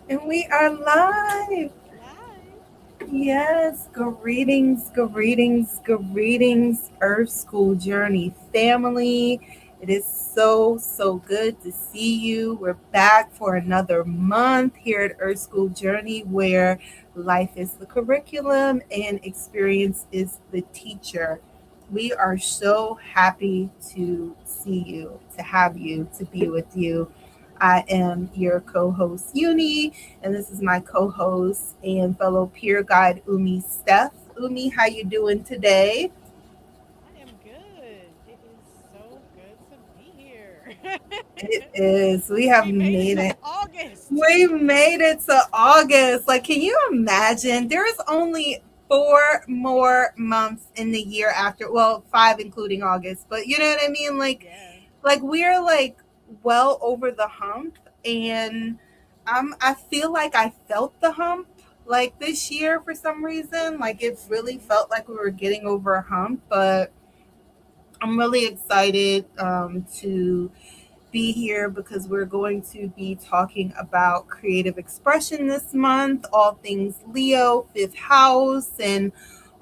And we are live. Live. Yes, greetings, greetings, greetings, Earth School Journey family. It is so good to see you. We're back for another month here at Earth School Journey where life is the curriculum and experience is the teacher. We are so happy to see you, to have you, to be with you. I am your co-host Uni, and this is my co-host and fellow peer guide Umi Steph. Umi, how you doing today? I am good. It is so good to be here. It is. We have We made it made to it. August. We made it to August. Like, can you imagine? There is only 4 more months in the year after. Well, five including August. But you know what I mean? Yeah. Like we're like well over the hump, and I feel like I felt the hump like this year for some reason. Like it really Hmm. felt like we were getting over a hump, but I'm really excited to be here because we're going to be talking about creative expression this month, all things Leo, fifth house, and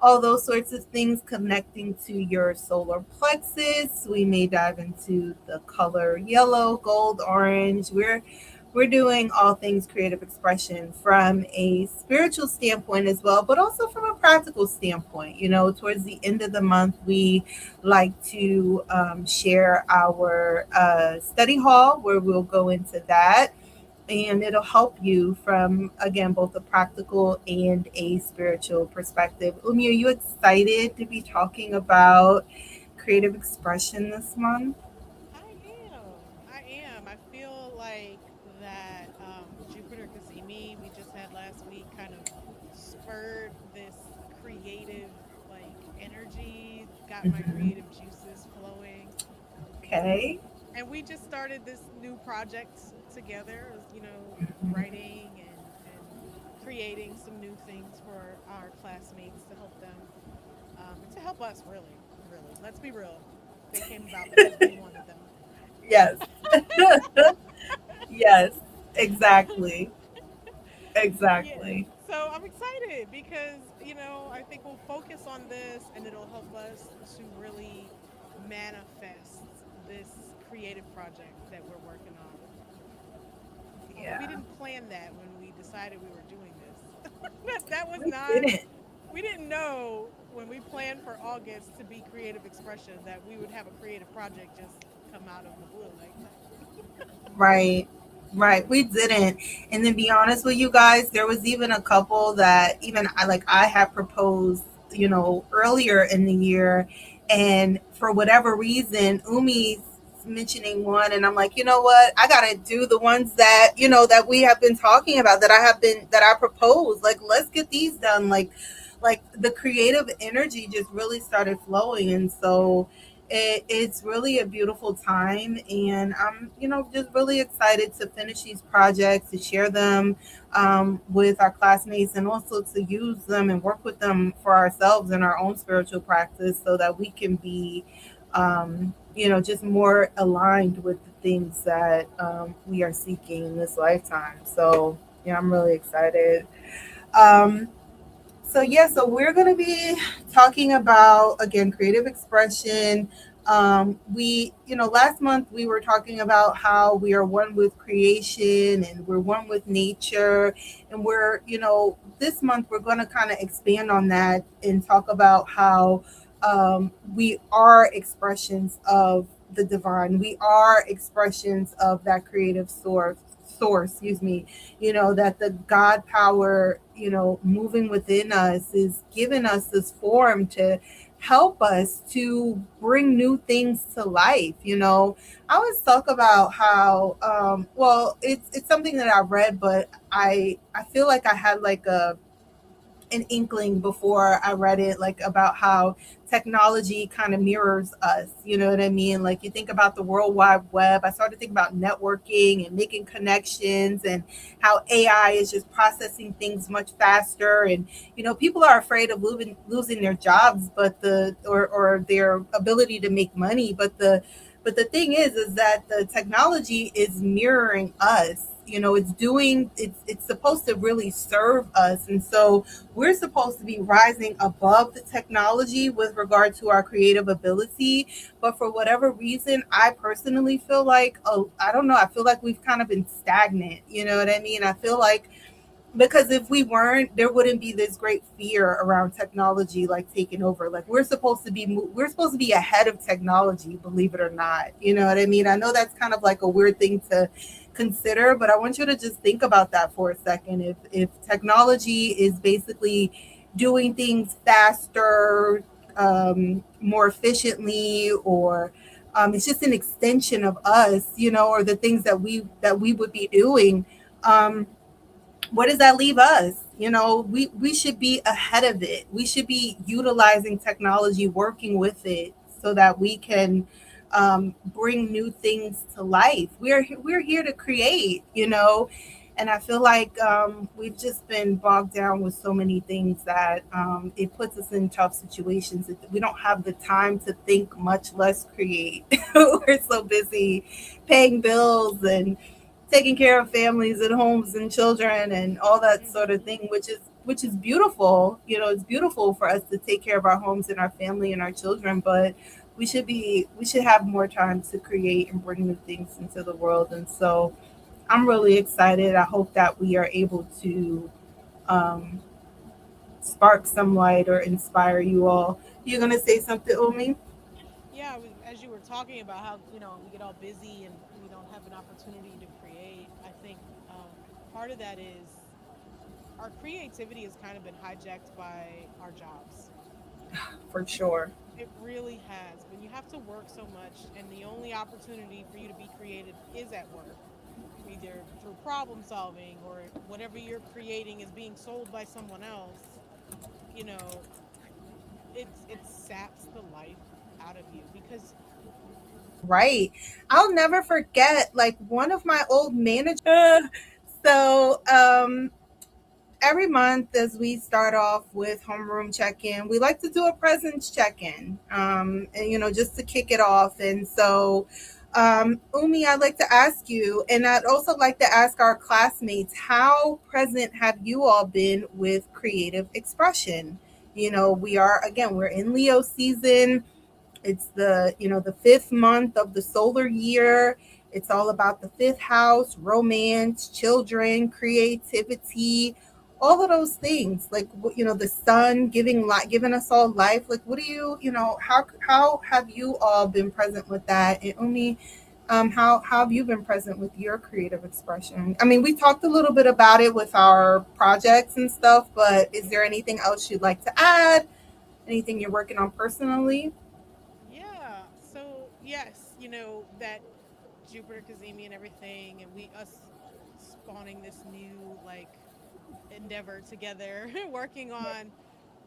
all those sorts of things connecting to your solar plexus. We may dive into the color yellow, gold, orange. We're doing all things creative expression from a spiritual standpoint as well, but also from a practical standpoint. You know, towards the end of the month, we like to share our study hall where we'll go into that, and it'll help you from, again, both a practical and a spiritual perspective. Umi, are you excited to be talking about creative expression this month? I I am. I feel like that Jupiter Kazemi we just had last week kind of spurred this creative energy, got my Mhm. creative juices flowing. Okay. And we just started this new project together, writing and creating some new things for our classmates to help them, and to help us, really, let's be real, they came about because we wanted them. Yes. Yes. Exactly. Yeah, Exactly. so I'm excited because I think we'll focus on this and it'll help us to really manifest this creative project that we're working on. We Yeah. didn't plan that when we decided we were doing this. That was We not, didn't. we didn't know when we planned for August to be creative expression that we would have a creative project just come out of the blue like that. Right. Right. We didn't. And to be honest with you guys, there was even a couple that even I had proposed, earlier in the year, and for whatever reason, Umi's mentioning one, and I'm like, you know what? I gotta do the ones that, that we have been talking about, that I proposed. Like, let's get these done. Like the creative energy just really started flowing, and so it's really a beautiful time, and I'm just really excited to finish these projects, to share them with our classmates, and also to use them and work with them for ourselves in our own spiritual practice so that we can be just more aligned with the things that we are seeking in this lifetime. So yeah, I'm really excited. um, so we're going to be talking about, again, creative expression. Last month we were talking about how we are one with creation and we're one with nature, and this month we're going to kind of expand on that and talk about how we are expressions of the divine. We are expressions of that creative source, excuse me, that the God power, moving within us is giving us this form to help us to bring new things to life. I always talk about how, well, it's something that I read, but I feel like I had like an inkling before I read it, like about how technology kind of mirrors us. You know what I mean? Like you think about the World Wide Web. I started thinking about networking and making connections, and how AI is just processing things much faster. And people are afraid of losing their jobs, or their ability to make money. But the thing is that the technology is mirroring us. it's supposed to really serve us. And so we're supposed to be rising above the technology with regard to our creative ability. But for whatever reason, I personally feel like, oh, I don't know, I feel like we've kind of been stagnant. You know what I mean? I feel like, because if we weren't, there wouldn't be this great fear around technology like taking over. Like we're supposed to be ahead of technology, believe it or not. You know what I mean? I know that's kind of like a weird thing to consider, but I want you to just think about that for a second. If technology is basically doing things faster, more efficiently, or it's just an extension of us, or the things that we would be doing. Um, where does that leave us? We should be ahead of it. We should be utilizing technology, working with it so that we can bring new things to life. We're here to create, and I feel like we've just been bogged down with so many things that it puts us in tough situations. We don't have the time to think, much less create. We're so busy paying bills and taking care of families and homes and children and all that sort of Hmm. thing, which is beautiful. It's beautiful for us to take care of our homes and our family and our children, but we should have more time to create and bring new things into the world. And so I'm really excited. I hope that we are able to um, spark some light or inspire you all. You're gonna say something, Umi? Yeah, as you were talking about how we get all busy and we don't have an opportunity to create. I think part of that is our creativity has kind of been hijacked by our jobs. For sure. It really has. When you have to work so much, and the only opportunity for you to be creative is at work, either through problem solving or whatever you're creating is being sold by someone else, you know, it saps the life out of you because Right. I'll never forget, like, one of my old managers. So every month, as we start off with homeroom check-in, we like to do a presence check-in, and just to kick it off. And so, Umi, I'd like to ask you, and I'd also like to ask our classmates, how present have you all been with creative expression? We're in Leo season. It's the fifth month of the solar year. It's all about the fifth house, romance, children, creativity, all of those things. Like, the sun giving us all life. Like, what do how have you all been present with that? And Umi, how have you been present with your creative expression? I mean, we talked a little bit about it with our projects and stuff, but is there anything else you'd like to add? Anything you're working on personally? yeah. So yes, that Jupiter Kazemi and everything, and we us spawning this new like endeavor together, working on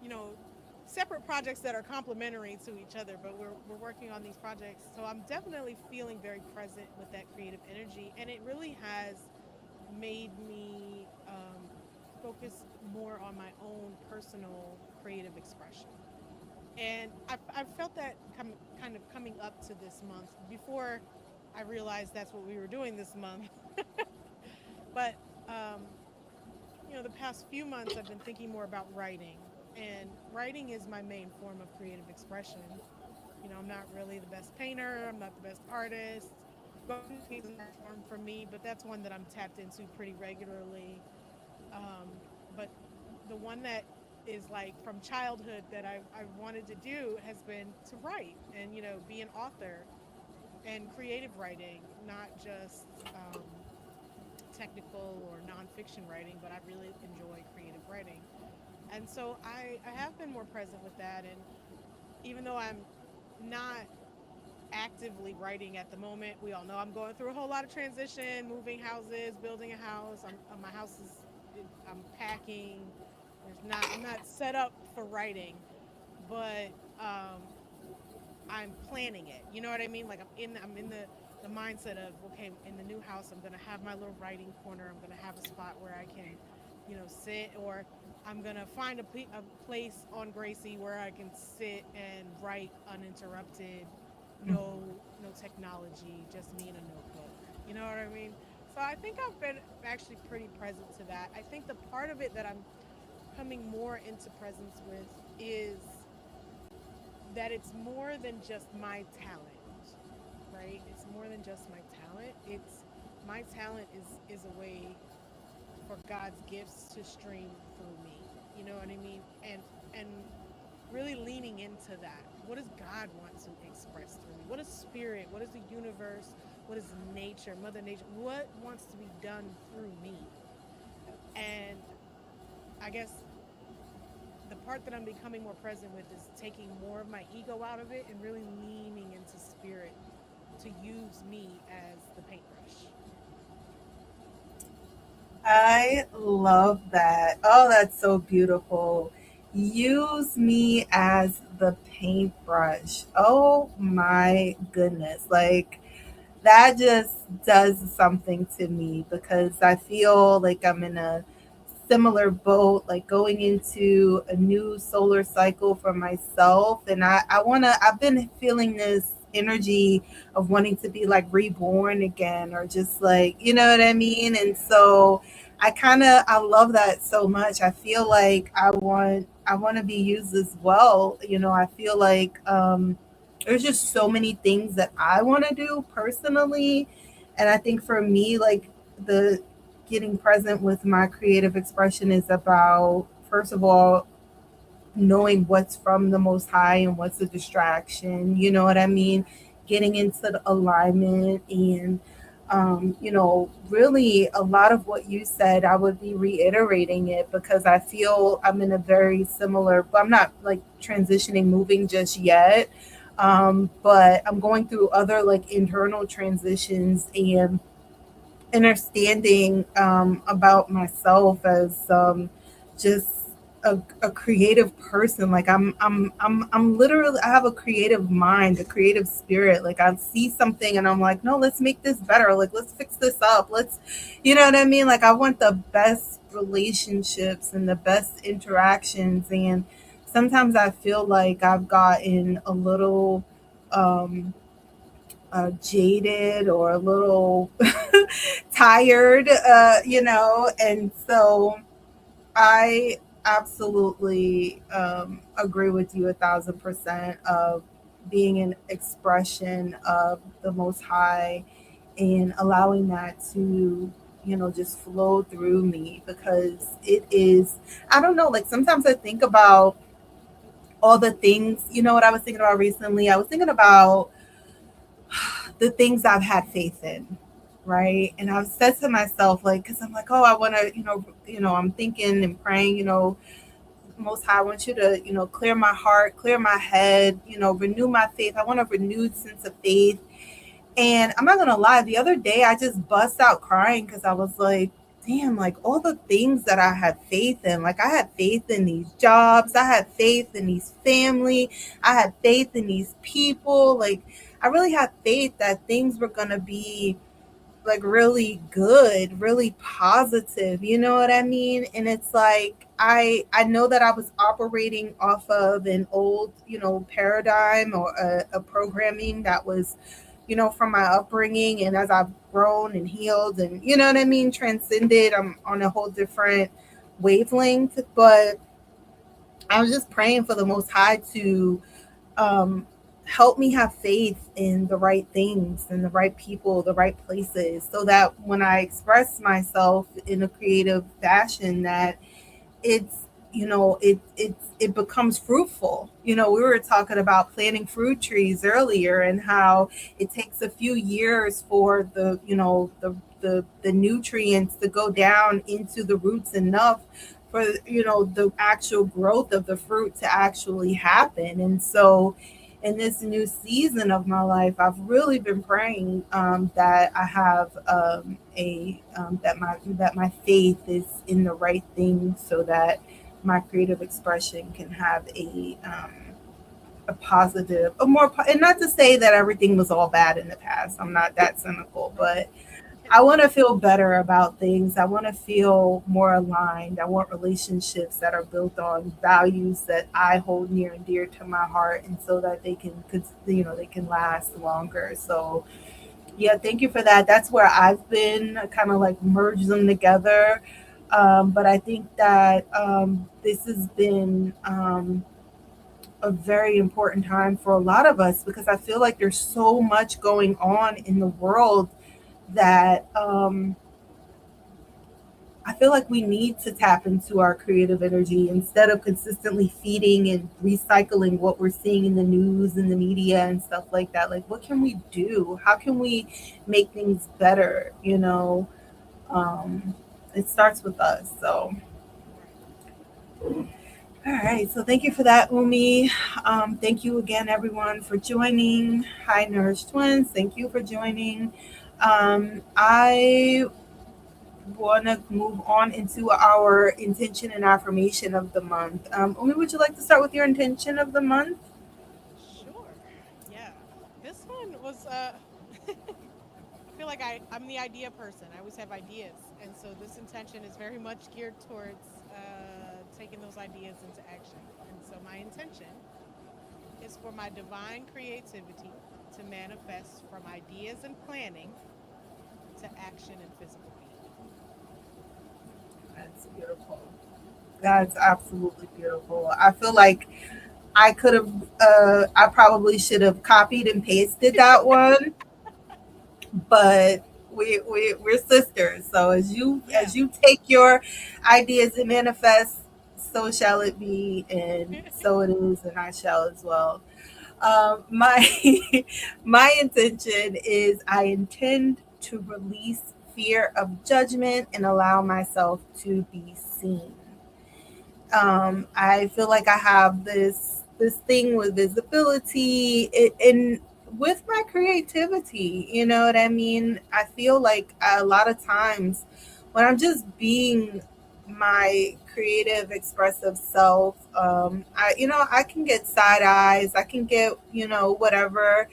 you know separate projects that are complementary to each other, but we're working on these projects. So I'm definitely feeling very present with that creative energy, and it really has made me focus more on my own personal creative expression. And I've felt that kind of coming up to this month before I realized that's what we were doing this month. But um, the past few months I've been thinking more about writing, and writing is my main form of creative expression. I'm not really the best painter, I'm not the best artist. Gardening is an art form for me, but that's one that I'm tapped into pretty regularly. But the one that is like from childhood that I've wanted to do has been to write and be an author and creative writing, not just technical or nonfiction writing, but I really enjoy creative writing. And so I have been more present with that. And even though I'm not actively writing at the moment, we all know I'm going through a whole lot of transition, moving houses, building a house. My house is, I'm packing. I'm not set up for writing, but I'm planning it. You know what I mean? Like I'm in the mindset of, okay, in the new house I'm gonna have my little writing corner. I'm gonna have a spot where I can, sit, or I'm gonna find a place on Gracie where I can sit and write uninterrupted, no technology, just me and a notebook. You know what I mean? So I think I've been actually pretty present to that. I think the part of it that I'm coming more into presence with is that it's more than just my talent, right? It's more than just my talent. It's my talent is a way for God's gifts to stream through me. You know what I mean? And really leaning into that. What does God want to express through me? What is spirit? What is the universe? What is nature, Mother Nature? What wants to be done through me? And I guess the part that I'm becoming more present with is taking more of my ego out of it and really leaning into spirit to use me as the paintbrush. I love that. Oh, that's so beautiful. Use me as the paintbrush. Oh my goodness. Like, that just does something to me because I feel like I'm in a similar boat, like going into a new solar cycle for myself. And I've been feeling this energy of wanting to be like reborn again, or just like, you know what I mean? And so I love that so much. I feel like I want to be used as well. I feel like there's just so many things that I want to do personally. And I think for me, like, the getting present with my creative expression is about, first of all, knowing what's from the most high and what's a distraction. You know what I mean? Getting into the alignment, and really a lot of what you said, I would be reiterating it because I feel I'm in a very similar, but I'm not like transitioning, moving just yet. But I'm going through other like internal transitions and understanding about myself as just a creative person. Like, I'm literally, I have a creative mind, a creative spirit. Like, I see something and I'm like, no, let's make this better. Like, let's fix this up. You know what I mean? Like, I want the best relationships and the best interactions. And sometimes I feel like I've gotten a little jaded or a little tired, and so I absolutely agree with you 1,000% of being an expression of the Most High and allowing that to, just flow through me because it is, I don't know, like sometimes I think about all the things, what I was thinking about recently? I was thinking about the things I've had faith in, right? And I've said to myself, like, because I'm like, oh, I want to, I'm thinking and praying, Most High, I want you to, clear my heart, clear my head, renew my faith. I want a renewed sense of faith. And I'm not gonna lie, the other day I just bust out crying because I was like, damn, like all the things that I had faith in. Like, I had faith in these jobs, I had faith in these family, I had faith in these people. Like, I really had faith that things were gonna be like really good, really positive. You know what I mean? And it's like I know that I was operating off of an old, paradigm or a programming that was, from my upbringing. And as I've grown and healed and, you know what I mean, transcended, I'm on a whole different wavelength. But I was just praying for the Most High to um, help me have faith in the right things and the right people, the right places, so that when I express myself in a creative fashion, that it's, it becomes fruitful. We were talking about planting fruit trees earlier and how it takes a few years for the nutrients to go down into the roots enough for, the actual growth of the fruit to actually happen. And so in this new season of my life, I've really been praying that I have a that my faith is in the right thing, so that my creative expression can have a positive, and not to say that everything was all bad in the past. I'm not that cynical, Right. but I want to feel better about things. I want to feel more aligned. I want relationships that are built on values that I hold near and dear to my heart, and so that they can, they can last longer. So Yeah, thank you for that. That's where I've been kind of like merge them together. But I think that this has been a very important time for a lot of us because I feel like there's so much going on in the world that I feel like we need to tap into our creative energy instead of consistently feeding and recycling what we're seeing in the news and the media and stuff like that. Like, what can we do? How can we make things better? Um, it starts with us. So, Right. all right. So, thank you for that, Umi. Thank you again, everyone, for joining. Hi, Nourish Twins. Thank you for joining. I want to move on into our intention and affirmation of the month. Umi, would you like to start with your intention of the month? Sure. Yeah. This one was I feel like I'm the idea person. I always have ideas. And so this intention is very much geared towards taking those ideas into action. And so my intention is for my divine creativity to manifest from ideas and planning to action and physical being. That's beautiful. That's absolutely beautiful. I feel like I could have, I probably should have copied and pasted that one, but we're sisters. So Yeah. as you take your ideas and manifest, so shall it be, and so it is, and I shall as well. My my intention is I intend to release fear of judgment and allow myself to be seen. I feel like I have this thing with visibility and with my creativity. You know what I mean? I feel like a lot of times when I'm just being my creative, expressive self, I can get side eyes. I can get whatever,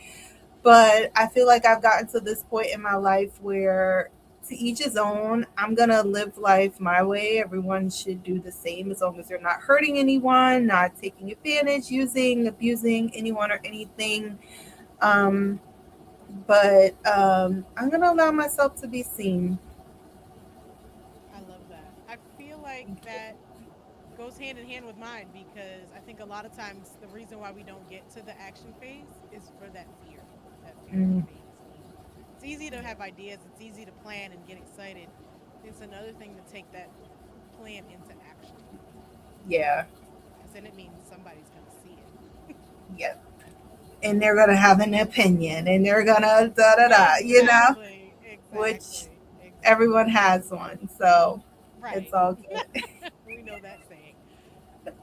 but I feel like I've gotten to this point in my life where to each his own. I'm going to live life my way. Everyone should do the same as long as they're not hurting anyone, not taking advantage, using, abusing anyone or anything. Um, but I'm going to allow myself to be seen. I love that. I feel like that goes hand in hand with mine because I think a lot of times the reason why we don't get to the action phase is for that fear Mm, of being seen. It's easy to have ideas, it's easy to plan and get excited. It's another thing to take that plan into action yeah, because then it means somebody's going to see it. yeah. And they're going to have an opinion and they're going to da da da, Exactly, which exactly, everyone exactly. has one. So it's Right. all good. We know that saying.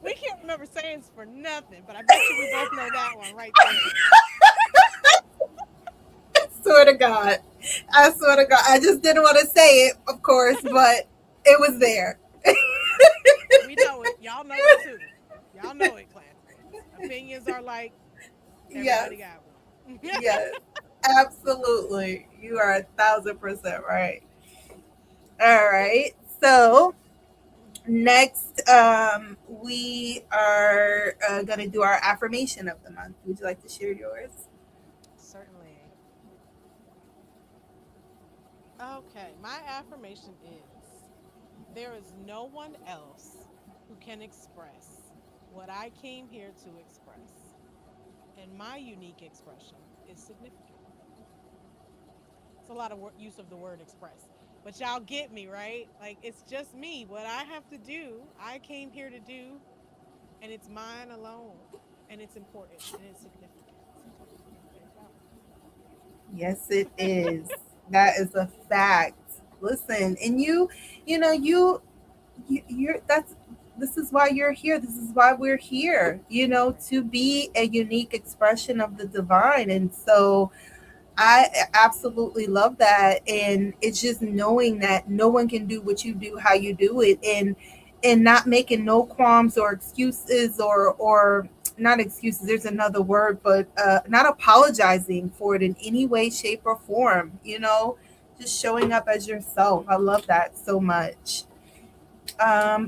We can't remember sayings for nothing, but I bet you we both know that one right there. Swear to God. I swear to God. I just didn't want to say it, of course, but it was there. We know it. Y'all know it too. Y'all know it, classmates. Opinions are like Yes. everybody got one. Yes. Absolutely. You are 1,000% right. All right. So next, we are going to do our affirmation of the month. Would you like to share yours? Certainly. Okay, my affirmation is there is no one else who can express what I came here to express, and my unique expression is significant. It's a lot of use of the word express, but y'all get me, right? Like, it's just me. What I have to do, I came here to do, and it's mine alone, and it's important and it's significant. There you go. Yes, it is. That is a fact. Listen, and you're that's this is why you're here. This is why we're here, Right. to be a unique expression of the divine. And so I absolutely love that. And it's just knowing that no one can do what you do, how you do it, and not making no qualms or excuses or not excuses, there's another word, but not apologizing for it in any way, shape, or form, just showing up as yourself. I love that so much.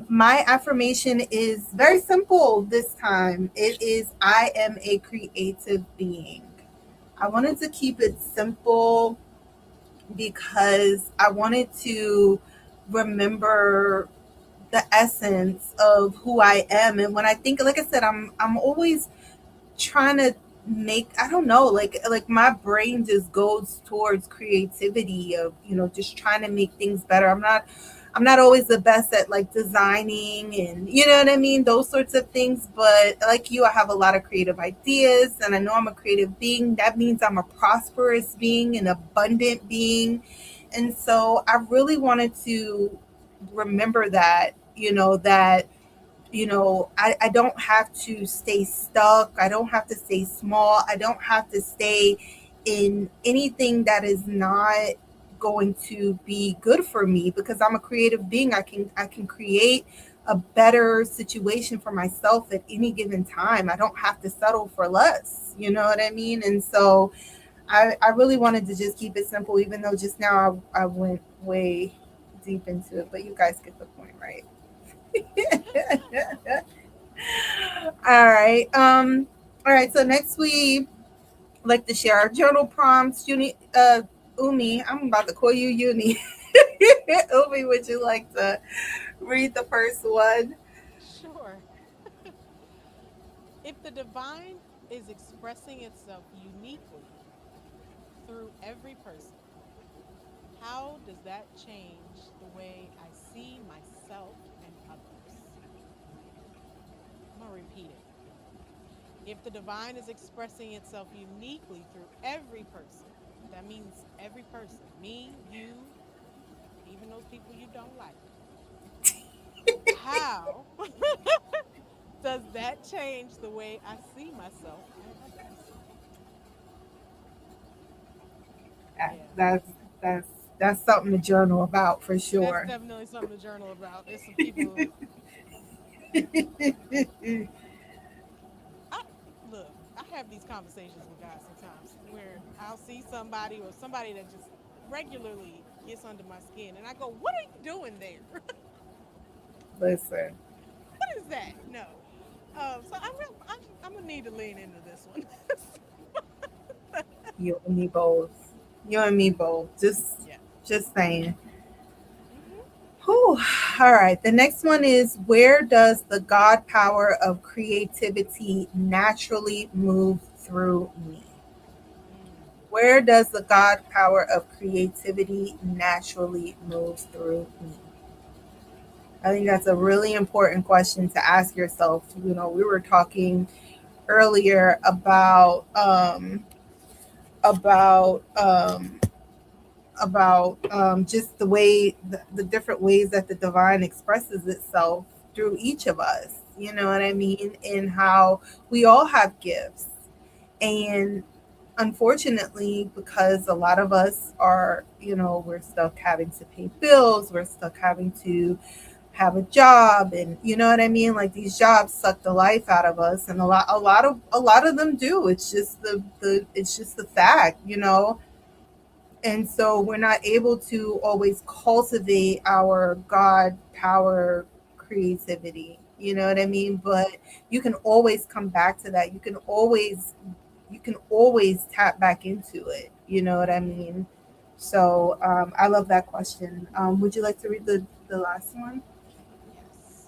My affirmation is very simple this time. It is I am a creative being. I wanted to keep it simple. because I wanted to remember the essence of who I am. And when I think, like I said, I'm always trying to make, I don't know, like my brain just goes towards creativity of, just trying to make things better. I'm not always the best at like designing and you know what I mean, those sorts of things, but like you, I have a lot of creative ideas and I know I'm a creative being. That means I'm a prosperous being, an abundant being. And so I really wanted to remember that, I don't have to stay stuck. I don't have to stay small. I don't have to stay in anything that is not going to be good for me because I'm a creative being. I can create a better situation for myself at any given time. I don't have to settle for less. You know what I mean? And so I really wanted to just keep it simple, even though just now I went way deep into it, but you guys get the point, right? All right. All right. So next we like to share our journal prompts. Umi, I'm about to call you Uni. Umi, would you like to read the first one? Sure. If the divine is expressing itself uniquely through every person, how does that change the way I see myself and others? I'm going to repeat it. If the divine is expressing itself uniquely through every person, that means every person, me, you, even those people you don't like, how does that change the way I see myself and others? Yeah, Yeah, that's something to journal about for that's sure. definitely something to journal about. There's some people, I look, I have these conversations with guys sometimes where I'll see somebody or somebody that just regularly gets under my skin and I go, "What are you doing there?" Listen, What is that? No. So I'm gonna need to lean into this one. you and me both. You and me both. Just, Yeah. just saying. Hmm. Whew. All right. The next one is, where does the God power of creativity naturally move through me? Mm. Where does the God power of creativity naturally move through me? I think that's a really important question to ask yourself. We were talking earlier about just the different ways that the divine expresses itself through each of us. You know what I mean? And how we all have gifts. And unfortunately, because a lot of us are, we're stuck having to pay bills, we're stuck having to have a job, and you know what I mean? Like these jobs suck the life out of us, and a lot of them do. It's just the fact. And so we're not able to always cultivate our God power creativity. You know what I mean? But you can always come back to that. You can always tap back into it. You know what I mean? So I love that question. Would you like to read the last one? Yes.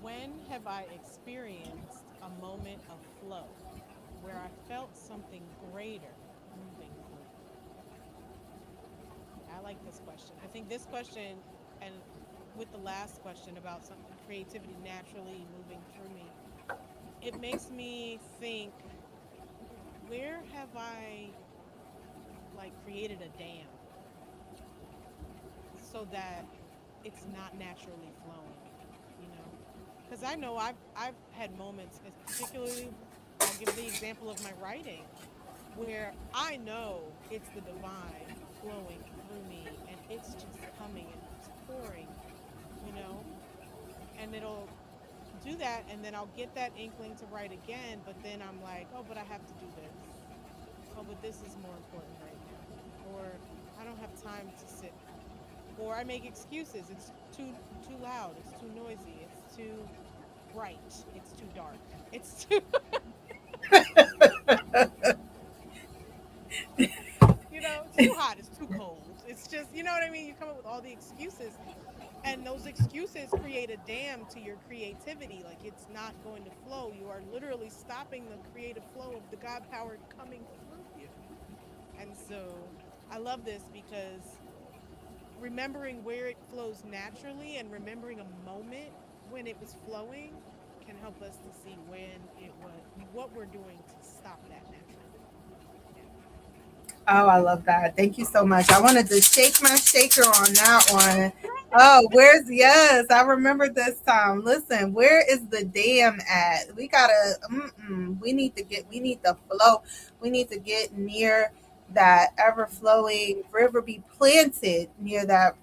When have I experienced a moment of flow where I felt something greater moving through me? I like this question. I think this question, and with the last question about creativity naturally moving through me, it makes me think, where have I like created a dam so that it's not naturally flowing, you know? Because I know I've had moments, particularly, I'll give the example of my writing, where I know it's the divine flowing through me and it's just coming and it's pouring, you know, and it'll do that and then I'll get that inkling to write again, but then I'm like, oh, but I have to do this. Oh, but this is more important right now. Or I don't have time to sit. Or I make excuses. It's too loud. It's too noisy. It's too bright. It's too dark. It's too it's too hot. It's too You know what I mean? You come up with all the excuses, and those excuses create a dam to your creativity. Like it's not going to flow. You are literally stopping the creative flow of the God power coming through you. And so I love this because remembering where it flows naturally and remembering a moment when it was flowing can help us to see when it was what we're doing to stop that natural flow. Yeah. Oh, I love that. Thank you so much. I wanted to shake my shaker on that one. Oh, where's yes? I remember this time. Listen, where is the dam at? We gotta. We need to get. We need to flow. We need to get near that ever flowing river. Be planted near that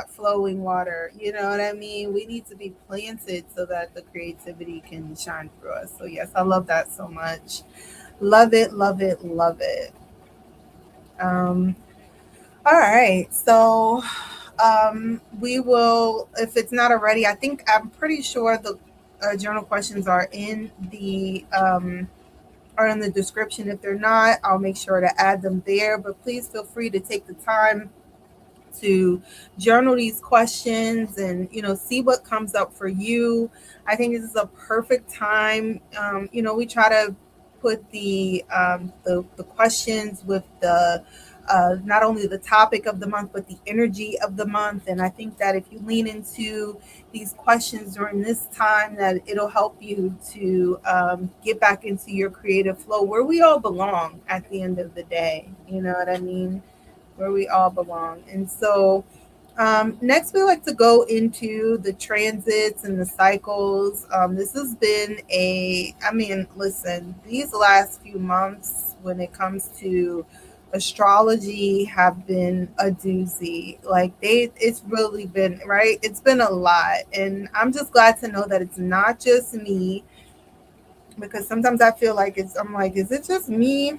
flowing water. You know what I mean? We need to be planted so that the creativity can shine through us. So yes, I love that so much. Love it. Love it. Love it. Um, all right. So we will, if it's not already, I think I'm pretty sure the journal questions are in the description. If they're not, I'll make sure to add them there. But please feel free to take the time to journal these questions and see what comes up for you. I think this is a perfect time. We try to put the questions with the not only the topic of the month but the energy of the month, and I think that if you lean into these questions during this time, that it'll help you to get back into your creative flow where we all belong at the end of the day. You know what I mean? Where we all belong. And so, next, we like to go into the transits and the cycles. This has been I mean, listen, these last few months, when it comes to astrology, have been a doozy. Like, it's really been, right? It's been a lot. And I'm just glad to know that it's not just me, because sometimes I feel like I'm like, is it just me?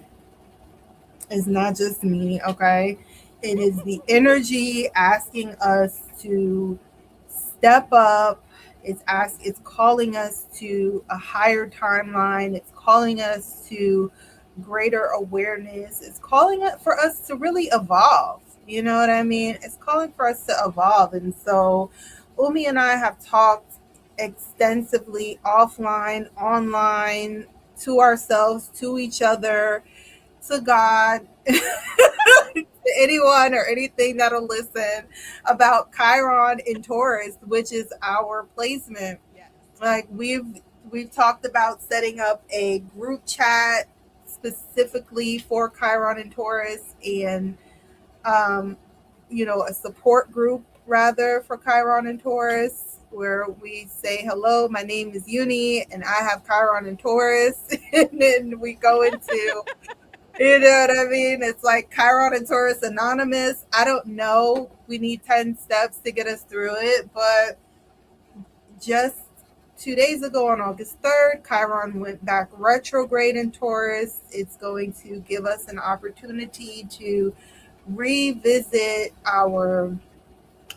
It's not just me, okay? It is the energy asking us to step up. It's calling us to a higher timeline. It's calling us to greater awareness. It's calling it for us to really evolve. You know what I mean? It's calling for us to evolve. And so Umi and I have talked extensively offline, online, to ourselves, to each other, to God, to anyone or anything that'll listen, about Chiron in Taurus, which is our placement. Yes. Like, we've talked about setting up a group chat specifically for Chiron and Taurus, and um, a support group rather for Chiron and Taurus, where we say, hello, my name is Uni and I have Chiron and Taurus. And then we go into, you know what I mean? It's like Chiron and Taurus Anonymous. I don't know. We need 10 steps to get us through it. But just 2 days ago, on August 3rd, Chiron went back retrograde in Taurus. It's going to give us an opportunity to revisit our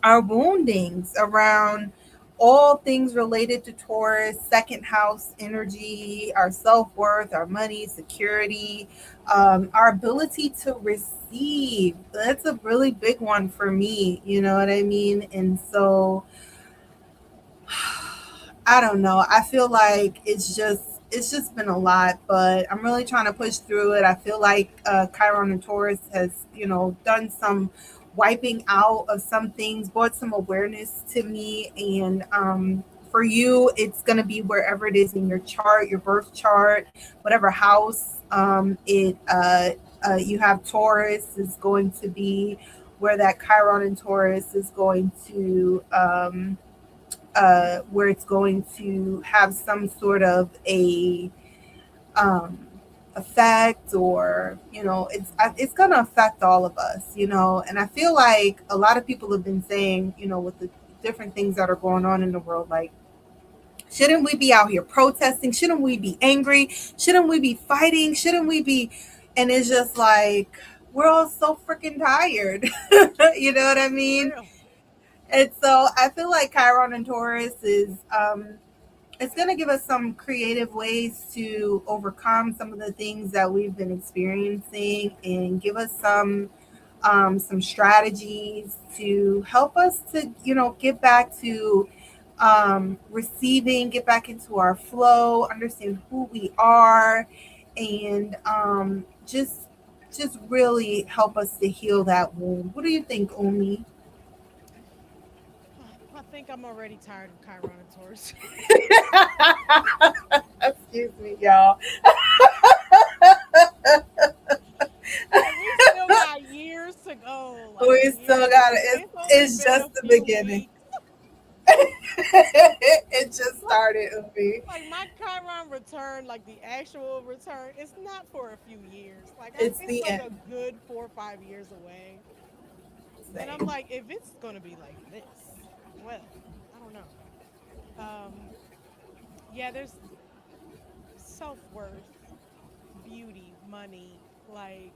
woundings around all things related to Taurus, second house energy, our self worth, our money, security, our ability to receive. That's a really big one for me. You know what I mean? And so, I don't know. I feel like it's just been a lot, but I'm really trying to push through it. I feel like Chiron and Taurus has done some wiping out of some things, brought some awareness to me, and for you, it's going to be wherever it is in your chart, your birth chart, whatever house you have. Taurus is going to be where that Chiron and Taurus is going to. Where it's going to have some sort of a um, effect, or it's going to affect all of us, and I feel like a lot of people have been saying, with the different things that are going on in the world, like, shouldn't we be out here protesting? Shouldn't we be angry? Shouldn't we be fighting? Shouldn't we be? And it's just like, we're all so freaking tired. You know what I For mean? real. And so I feel like Chiron and Taurus is it's going to give us some creative ways to overcome some of the things that we've been experiencing, and give us some some strategies to help us to, get back to receiving, get back into our flow, understand who we are, and just really help us to heal that wound. What do you think, Omi? I think I'm already tired of Chiron and Taurus. Excuse me, y'all. Like we still got years to go. Like We still years. got it. It's only It's been just a the few beginning. weeks. It just Like started, Omi. like my Chiron return, like the actual return, it's not for a few years. It's It's the like end. a good 4 or 5 years away. And I'm Same. like, if it's gonna be like this, well, I don't know. Um, yeah, there's self-worth, beauty, money, like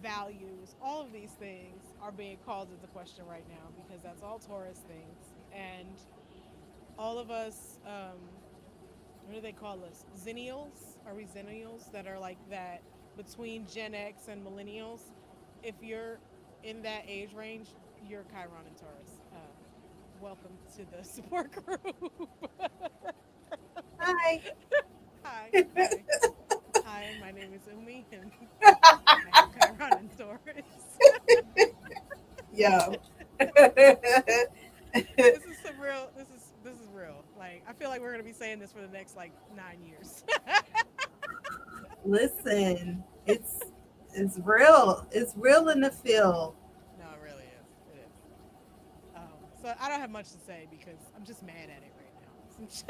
values, all of these things are being called into question right now because that's all Taurus things. And all of us, what do they call us? Zennials? Are we zennials that are like that between Gen X and millennials? If you're in that age range, you're Chiron and Taurus. Welcome to the support group. Hi. Hi, hi, hi. My name is Umi, and I have Chiron and Taurus. Yo. This is some real. This is real. Like I feel like we're gonna be saying this for the next like 9 years. Listen, it's real. It's real in the field. No, it really is. It is. So I don't have much to say because I'm just mad at it right now. I'm just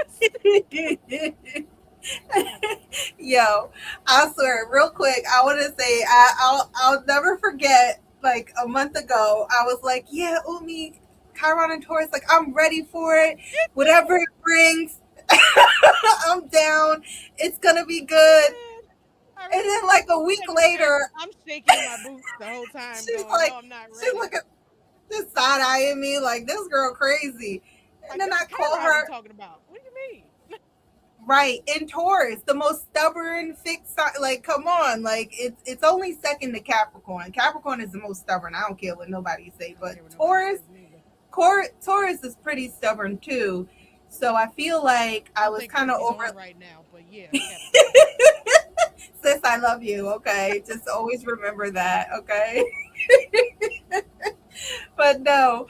Yo, I swear, real quick, I want to say I'll never forget. Like a month ago, I was like, "Yeah, Umi, Chiron and Taurus, like I'm ready for it. Whatever it brings, I'm down. It's gonna be you good." did. I And then, remember like a you week sent me later, pictures. I'm shaking in my boots the whole time, she's going, "No, like, I'm not she's ready." looking, just side eyeing me like this girl crazy. And Like, then which I call Chiron you her. talking about? What do you mean? Right, and Taurus, the most stubborn fixed sign. Like, come on, like it's only second to Capricorn. Capricorn is the most stubborn. I don't care what nobody say, I don't but care what nobody Taurus, says neither. Taurus is pretty stubborn too. So I feel like I I don't was think kind of Umi's over. on right now, but yeah, Capricorn. Sis, I love you. Okay, just always remember that. Okay, but no,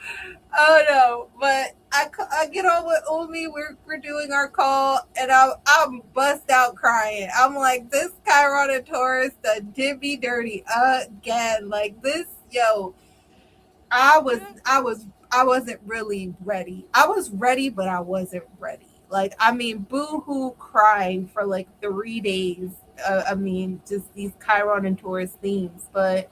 oh no, but I get on with Umi. We're doing our call, and I'm bust out crying. I'm like, this Chiron and Taurus that did me dirty again. Like this, yo. I was Yeah, I was I wasn't really ready. I was ready, but I wasn't ready. Like I mean, boo-hoo crying for like 3 days. I mean, just these Chiron and Taurus themes, but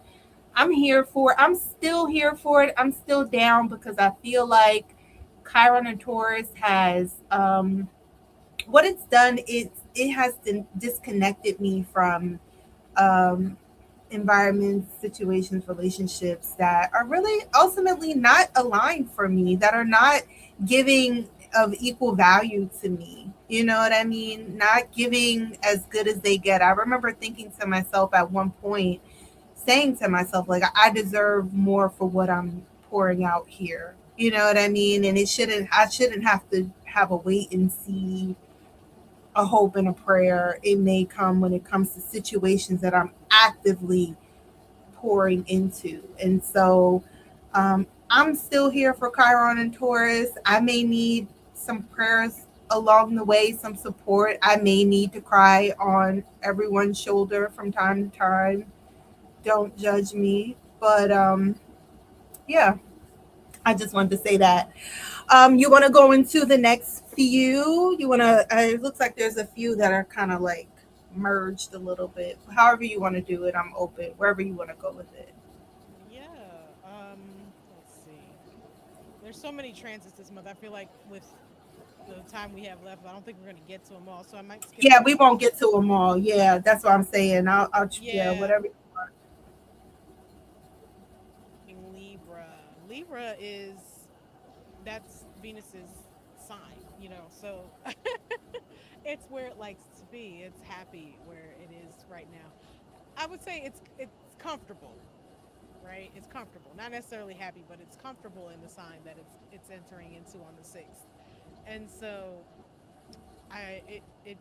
I'm here for it. I'm still here for it. I'm still down because I feel like Chiron and Taurus has what it's done. It has disconnected me from um, environments, situations, relationships that are really ultimately not aligned for me, that are not giving of equal value to me. You know what I mean? Not giving as good as they get. I remember thinking to myself at one point, saying to myself like I deserve more for what I'm pouring out here. You know what I mean? And I shouldn't have to have a wait and see, a hope and a prayer. It may come when it comes to situations that I'm actively pouring into. And so I'm still here for Chiron and Taurus. I may need some prayers along the way, some support. I may need to cry on everyone's shoulder from time to time. Don't judge me. But yeah, I just wanted to say that. You want to go into the next few? You want to? It looks like there's a few that are kind of like merged a little bit. However you want to do it, I'm open. Wherever you want to go with it. yeah. Let's see. There's so many transits this month. I feel like with the time we have left, I don't think we're gonna get to them all. So I might skip a Yeah, we couple. won't get to them all. Yeah, that's what I'm saying. Yeah, Yeah, whatever. Libra. Libra is that's Venus's sign, so it's where it likes to be. It's happy where it is right now. I would say it's comfortable. right? It's comfortable, not necessarily happy, but it's comfortable in the sign that it's entering into on the 6th. And so it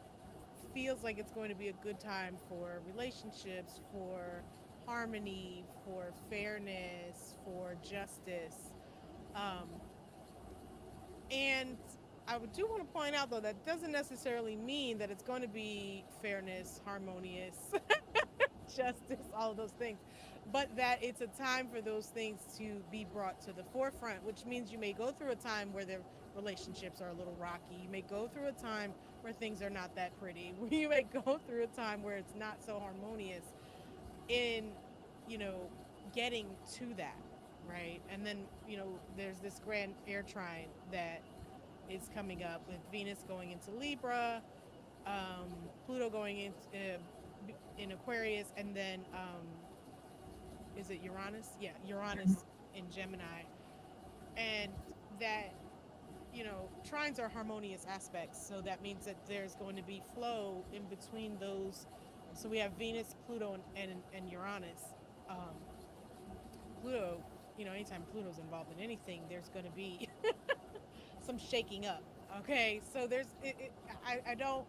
feels like it's going to be a good time for relationships, for harmony, for fairness, for justice. Um, and do want to point out though that doesn't necessarily mean that it's going to be fairness, harmonious, justice, all of those things, but that it's a time for those things to be brought to the forefront, which means you may go through a time where the relationships are a little rocky. You may go through a time where things are not that pretty. You may go through a time where it's not so harmonious in, you know, getting to that, right? And then, there's this grand air trine that is coming up with Venus going into Libra, Pluto going in Aquarius, and then is it Uranus? Yeah, Uranus in Gemini, and that trines are harmonious aspects, so that means that there's going to be flow in between those. So we have Venus, Pluto, and Uranus. Um, Pluto, anytime Pluto's involved in anything, there's going to be some shaking up. Okay, so I don't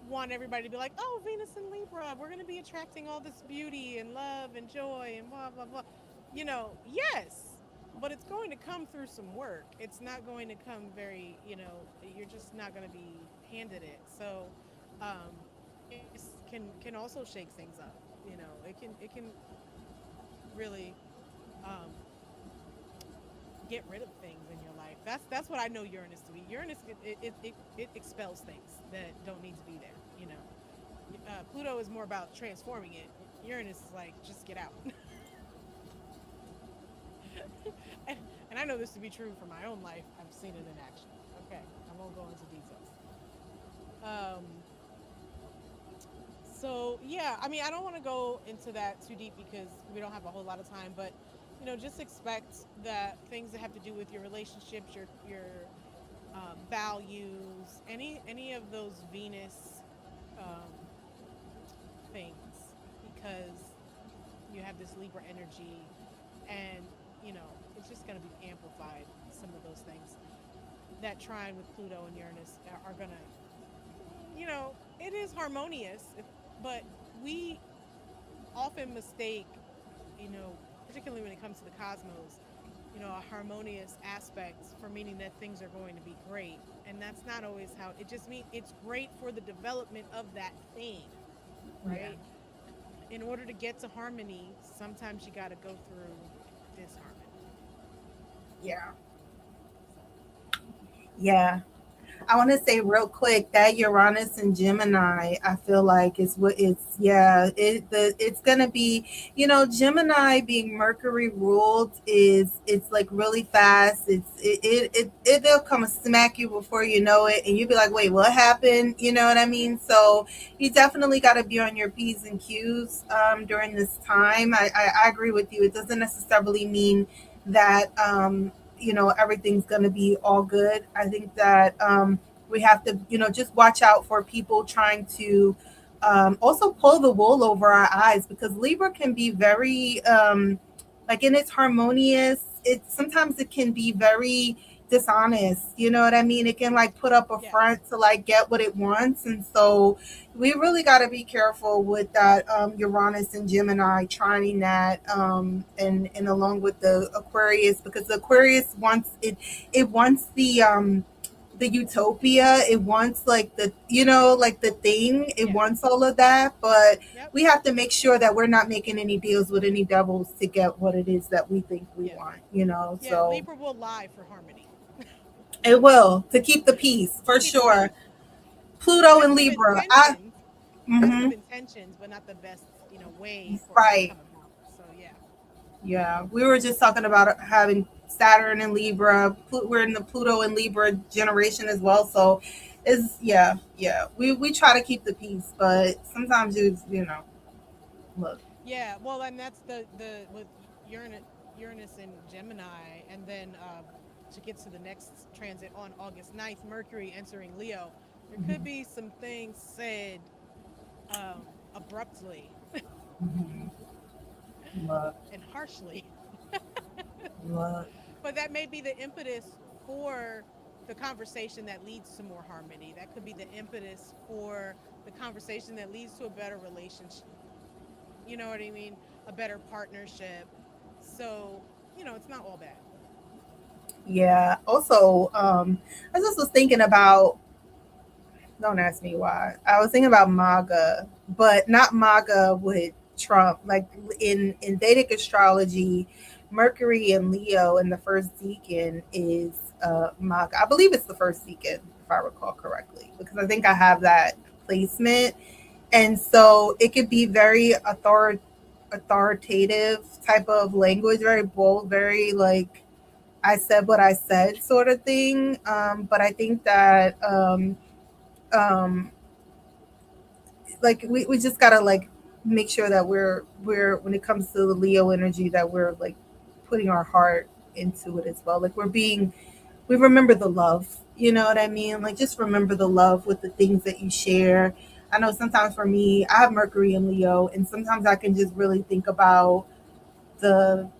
want everybody to be like, oh, Venus and Libra, we're going to be attracting all this beauty and love and joy and blah, blah, blah. Yes, but it's going to come through some work. It's not going to come very, you're just not going to be handed it. So, it can also shake things up. It can really um, get rid of things in your life. That's what I know Uranus to be. Uranus it expels things that don't need to be there. Pluto is more about transforming it. Uranus is like just get out. and, and I know this to be true for my own life. I've seen it in action. Okay, I won't go into details. Um, so yeah, I mean, I don't want to go into that too deep because we don't have a whole lot of time, but just expect that things that have to do with your relationships, your values, any of those Venus um, things, because you have this Libra energy, and it's just going to be amplified. Some of those things that trine with Pluto and Uranus are going to, it is harmonious, but we often mistake, particularly when it comes to the cosmos, a harmonious aspect for meaning that things are going to be great. And that's not always how it just means it's great for the development of that thing, Yeah. right? In order to get to harmony, sometimes you got to go through disharmony. Yeah. So, Yeah. I want to say real quick that Uranus and Gemini, I feel like is what it's, yeah, it's gonna be, Gemini being Mercury ruled is, it's like really fast. It'll come and smack you before you know it, and you'll be like, wait, what happened? You know what I mean? So you definitely got to be on your P's and Q's during this time. I agree with you. It doesn't necessarily mean that everything's going to be all good. I think that we have to just watch out for people trying to also pull the wool over our eyes, because Libra can be very like in its harmonious, it sometimes it can be very dishonest, you know what I mean? It can like put up a yeah, front to like get what it wants. And so we really got to be careful with that Uranus and Gemini trying that, and along with the Aquarius, because the Aquarius wants it wants the utopia, it wants like the like the thing, it yeah, wants all of that, but yep, we have to make sure that we're not making any deals with any devils to get what it is that we think we yeah, want, yeah. so Libra will lie for harmony it will, to keep the peace to for keep the sure. peace. Pluto and Best of Libra, I intentions, best hmm of intentions, but not the best, way for it to right. come about. So yeah, Yeah, we were just talking about having Saturn and Libra. We're in the Pluto and Libra generation as well. So, is yeah, yeah. We try to keep the peace, but sometimes look. yeah. Well, and that's the with Uranus in Gemini, and then to get to the next transit on August 9th, Mercury entering Leo. There could be some things said abruptly, Mhm. Look, and harshly. look. But that may be the impetus for the conversation that leads to more harmony. That could be the impetus for the conversation that leads to a better relationship. You know what I mean? A better partnership. So, it's not all bad. Yeah. Also, I just was thinking about. Don't ask me why. I was thinking about MAGA, but not MAGA with Trump. Like in Vedic astrology, Mercury and Leo in the first decan is MAGA. I believe it's the first decan, if I recall correctly, because I think I have that placement, and so it could be very authoritative type of language, very bold, very like I said what I said sort of thing. But I think that um, like we just gotta like make sure that we're when it comes to the Leo energy that we're like putting our heart into it as well. Like we remember the love. You know what I mean? Like just remember the love with the things that you share. I know sometimes for me, I have Mercury and Leo, and sometimes I can just really think about the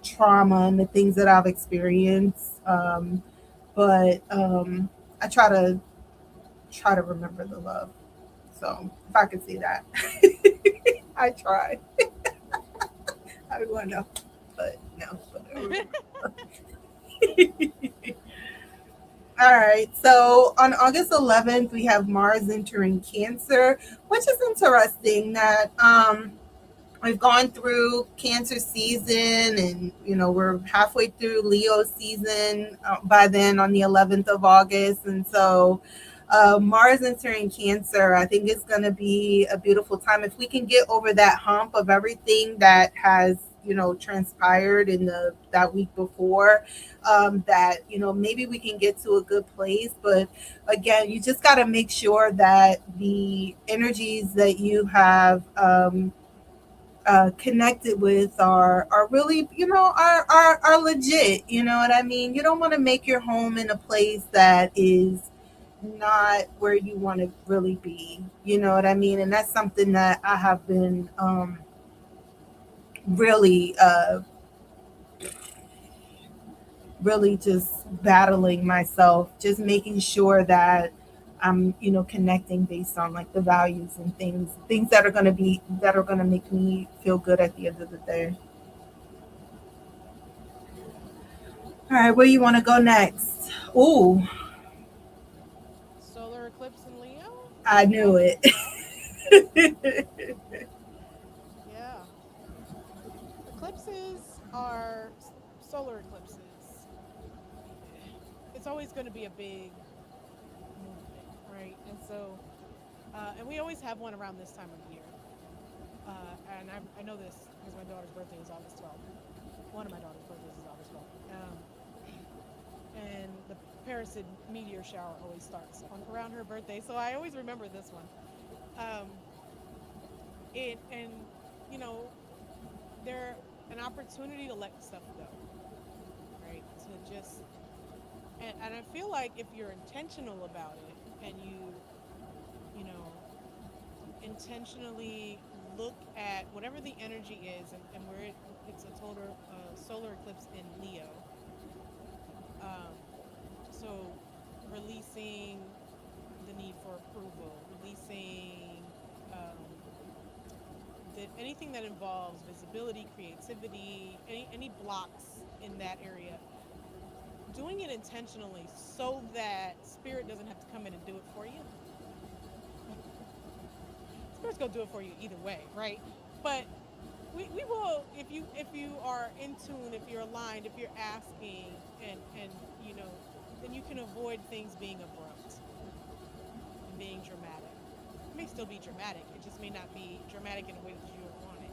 trauma and the things that I've experienced. But I try to remember the love. So if I could see that, I try. I would want to know, but no. All right. So on August 11th, we have Mars entering Cancer, which is interesting that we've gone through Cancer season and, we're halfway through Leo season by then on the 11th of August. And so Mars entering Cancer, I think it's going to be a beautiful time. If we can get over that hump of everything that has, transpired in that week before, that, maybe we can get to a good place. But again, you just got to make sure that the energies that you have, connected with are really are legit. You know what I mean? You don't want to make your home in a place that is not where you want to really be. You know what I mean? And that's something that I have been really really just battling myself, just making sure that I'm, connecting based on like the values and things that are going to make me feel good at the end of the day. All right, where you want to go next? Ooh, Solar eclipse in Leo I knew August it. 12th. Yeah. Eclipses are solar eclipses. It's always going to be a big movement, right? And we always have one around this time of year. And I know this because my daughter's birthday is August 12th. One of my daughter's birthdays is August 12th. And the Paracid meteor shower always starts on around her birthday, so I always remember this one. Um, and you know, they're an opportunity to let stuff go, right? To just and I feel like if you're intentional about it and you know intentionally look at whatever the energy is and where it's a total solar eclipse in Leo. So releasing the need for approval, releasing anything that involves visibility, creativity, any blocks in that area, doing it intentionally so that spirit doesn't have to come in and do it for you. Spirit's gonna do it for you either way, right? But we will if you are in tune, if you're aligned, if you're asking and then you can avoid things being abrupt and being dramatic. It may still be dramatic, it just may not be dramatic in a way that you don't want it.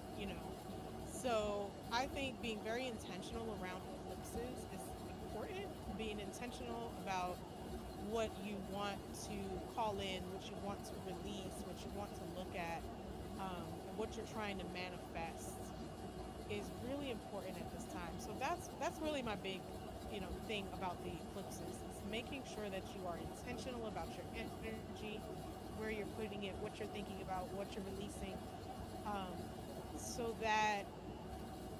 So I think being very intentional around eclipses is important. Being intentional about what you want to call in, what you want to release, what you want to look at, and what you're trying to manifest is really important at this time. So that's really my big, thing about the eclipses is making sure that you are intentional about your energy, where you're putting it, what you're thinking about, what you're releasing, um, so that,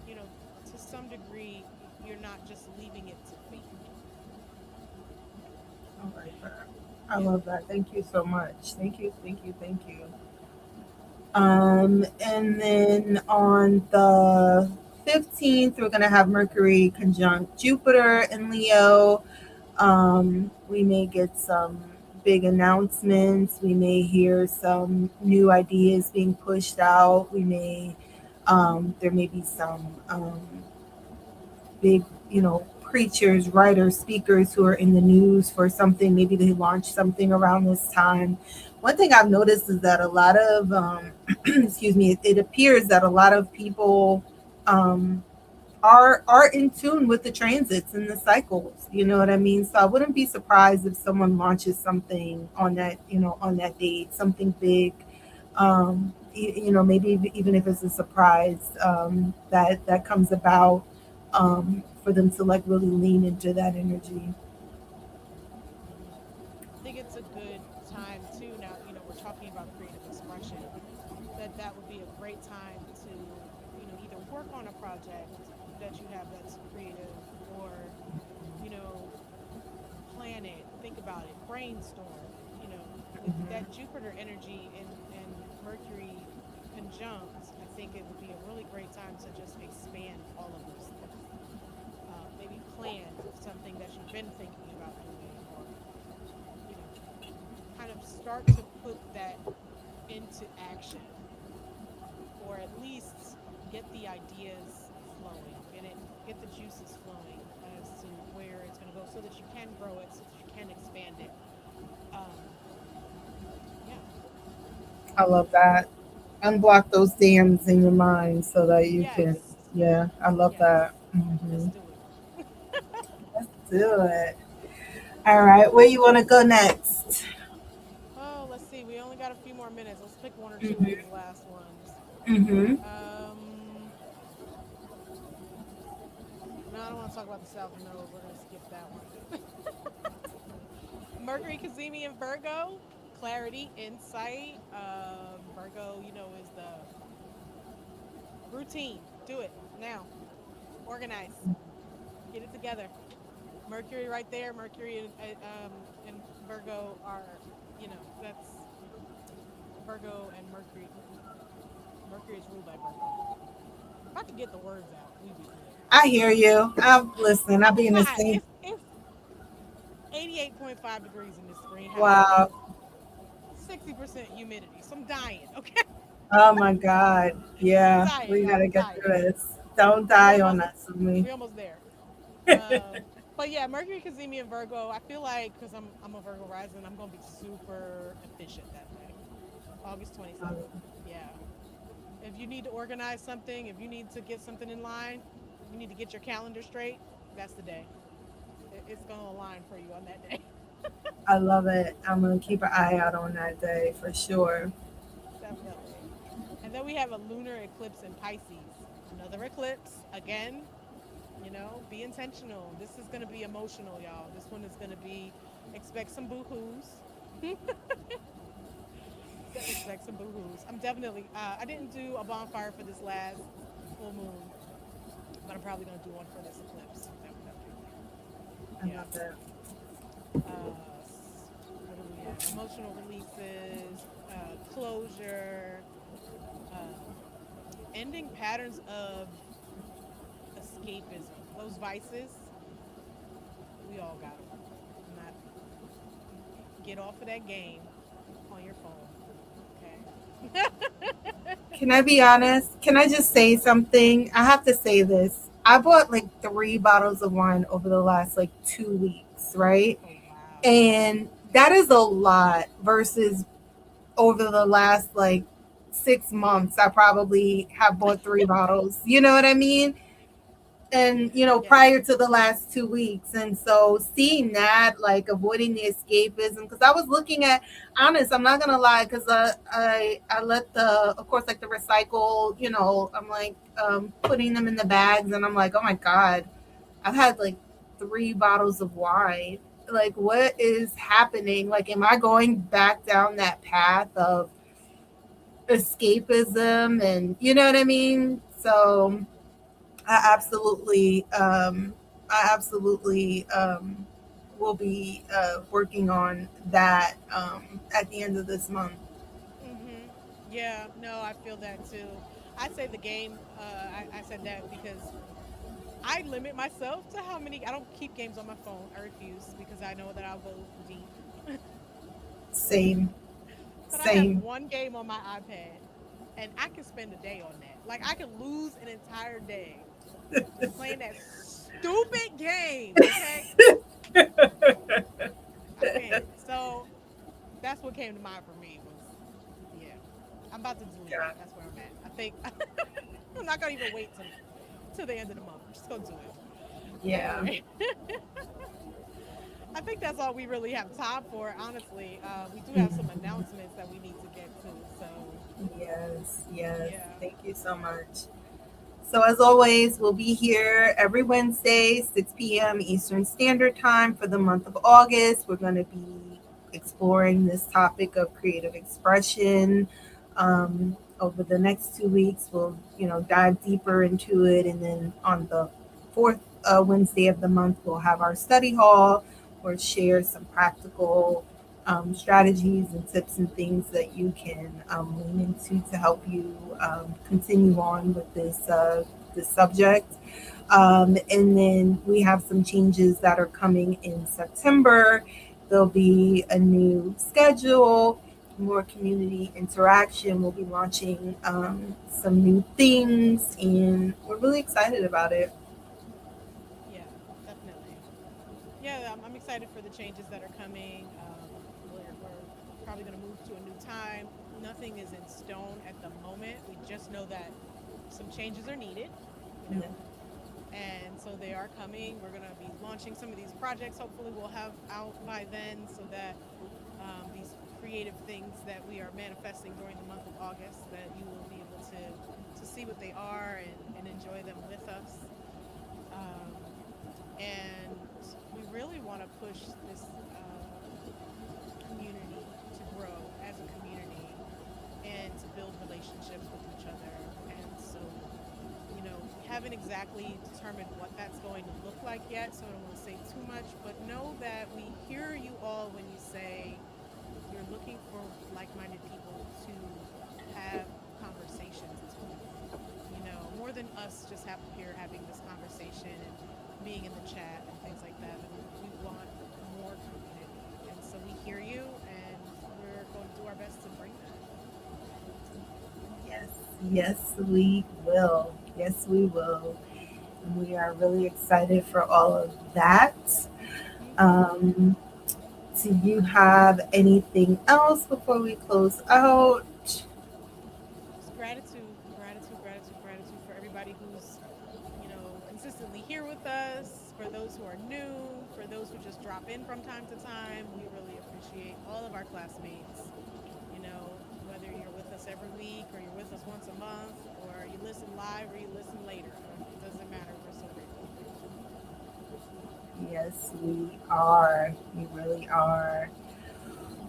you know, to some degree, you're not just leaving it to fate. I like that. I Yeah. love that. Thank you so much. Thank you, thank you, thank you. And then on the 15th, we're going to have Mercury conjunct Jupiter in Leo. We may get some big announcements. We may hear some new ideas being pushed out. There may be some big, preachers, writers, speakers who are in the news for something. Maybe they launch something around this time. One thing I've noticed is that a lot of, excuse me, it appears that a lot of people um, are in tune with the transits and the cycles. You know what I mean? So I wouldn't be surprised if someone launches something on that, on that date, something big. Maybe even if it's a surprise that comes about for them to like really lean into that energy. I think it's a good time too. Now, we're talking about creative expression. That would be a great time to, either work on a project that you have that's creative, or, you know, plan it, think about it, brainstorm. With that Jupiter energy and Mercury conjunct, I think it would be a really great time to just expand all of those things. Maybe plan something that you've been thinking about doing, or, you know, kind of start to put that into action, or at least get the ideas flowing, get the juices flowing as to where it's going to go, so that you can grow it, so that you can expand it. Um, yeah, I love that. Unblock those dams in your mind so that you can. yes, Yeah, I love that. yes, let's Hmm. do it. Let's do it. All right, where you want to go next? Oh, let's see. We only got a few more minutes. Let's pick one or two of these Hmm. last ones. Hmm. Um, no, I don't want to talk about the South Node. We're gonna skip that one. Mercury Cazimi in Virgo, clarity, insight. Virgo, is the routine. Do it now. Organize. Get it together. Mercury right there. Mercury and Virgo are, that's Virgo and Mercury. Mercury is ruled by Virgo. If I could get the words out, we'd be good. I hear you. I'm listening. I'll So be in the hot. same. It's 88.5 degrees in this greenhouse with Wow. 60% humidity. So I'm dying. Okay. Oh my God. I'm Yeah, dying, we y'all. gotta I'm get dying. through this. Don't We die on almost us, me. we almost there. But yeah, Mercury, Cazimi, and Virgo. I feel like, because I'm a Virgo rising, I'm gonna be super efficient that day. August 27th. Yeah. If you need to organize something, if you need to get something in line, you need to get your calendar straight. That's the day. It's gonna align for you on that day. I love it. I'm gonna keep an eye out on that day for sure. Definitely. And then we have a lunar eclipse in Pisces. Another eclipse again. Be intentional. This is gonna be emotional, y'all. This one is gonna be, expect some boo-hoos. Expect some boo-hoos. I'm definitely. I didn't do a bonfire for this last full moon, but I'm probably gonna do one for this eclipse. Definitely. I Yeah. love that. What do we have? Emotional releases, closure, um, ending patterns of escapism. Those vices, we all got them. Not Get off of that game on your phone. Okay. Can I be honest? Can I just say something? I have to say this. I bought like 3 bottles of wine over the last like 2 weeks, right? Oh wow. And that is a lot versus over the last like 6 months. I probably have bought 3 bottles. You know what I mean? And Yes. prior to the last 2 weeks, and so seeing that, like avoiding the escapism, because I was looking at, honest, I'm not gonna lie, because I let the, of course, like the recycle, I'm like putting them in the bags, and I'm like, oh my God, I've had like 3 bottles of wine. Like, what is happening? Like, am I going back down that path of escapism, and you know what I mean. So I Yeah. absolutely, I absolutely will be working on that at the end of this month. Mhm. Yeah. No, I feel that too. I say the game. I said that because I limit myself to how many. I don't keep games on my phone. I refuse because I know that I'll go deep. Same, But I have same. one game on my iPad, and I can spend a day on that. Like I could lose an entire day just playing that stupid game. Okay, I can't. So that's what came to mind for me was, yeah, I'm about to delete it. God. That's where I'm at. I think I'm not gonna even wait till the end of the month. I'm just gonna do it Yeah. anyway. I think that's all we really have time for. Honestly, we do have some Mhm. announcements that we need to get to. So Yes, yes. yeah. Thank you so much. So, as always, we'll be here every Wednesday, 6 p.m. Eastern Standard Time for the month of August. We're going to be exploring this topic of creative expression. Over the next 2 weeks, we'll, dive deeper into it. And then on the fourth Wednesday of the month, we'll have our study hall or share some practical strategies and tips and things that you can lean into to help you continue on with this subject. And then we have some changes that are coming in September. There'll be a new schedule, more community interaction. We'll be launching some new things, and we're really excited about it. Yeah, definitely. Yeah, I'm excited for the changes that are coming. We're probably going to move to a new time. Nothing is in stone at the moment. We just know that some changes are needed, you Yeah. know, and so they are coming. We're going to be launching some of these projects. Hopefully, we'll have out by then so that these creative things that we are manifesting during the month of August, that you will be able to see what they are and enjoy them with us. Um, and we really want to push this community to grow as a community and to build relationships with each other. And so, we haven't exactly determined what that's going to look like yet, so I don't want to say too much, but know that we hear you all when you say you're looking for like-minded people to have conversations with. More than us just here having this conversation and being in the chat and things like that. We want more community. And so we hear you and we're going to do our best to bring that. Yes, yes, we will. Yes, we will. And we are really excited for all of that. Hmm. Um, do you have anything else before we close out? Just gratitude, gratitude, gratitude, gratitude for everybody who's, consistently here with us, for those who are new, for those who just drop in from time to time. We really appreciate all of our classmates. Whether you're with us every week or you're with us once a month or you listen live or you listen later, it doesn't matter. We're so grateful for you. Yes, we are. We really are.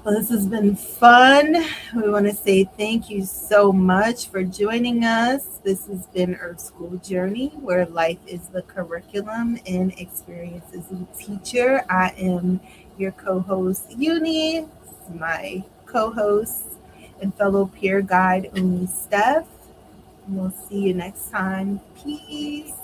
Well, this has been fun. We want to say thank you so much for joining us. This has been Earth School Journey, where life is the curriculum and experience is the teacher. I am your co host, Uni, my co host and fellow peer guide, Umi Steph. We'll see you next time. Peace. Peace.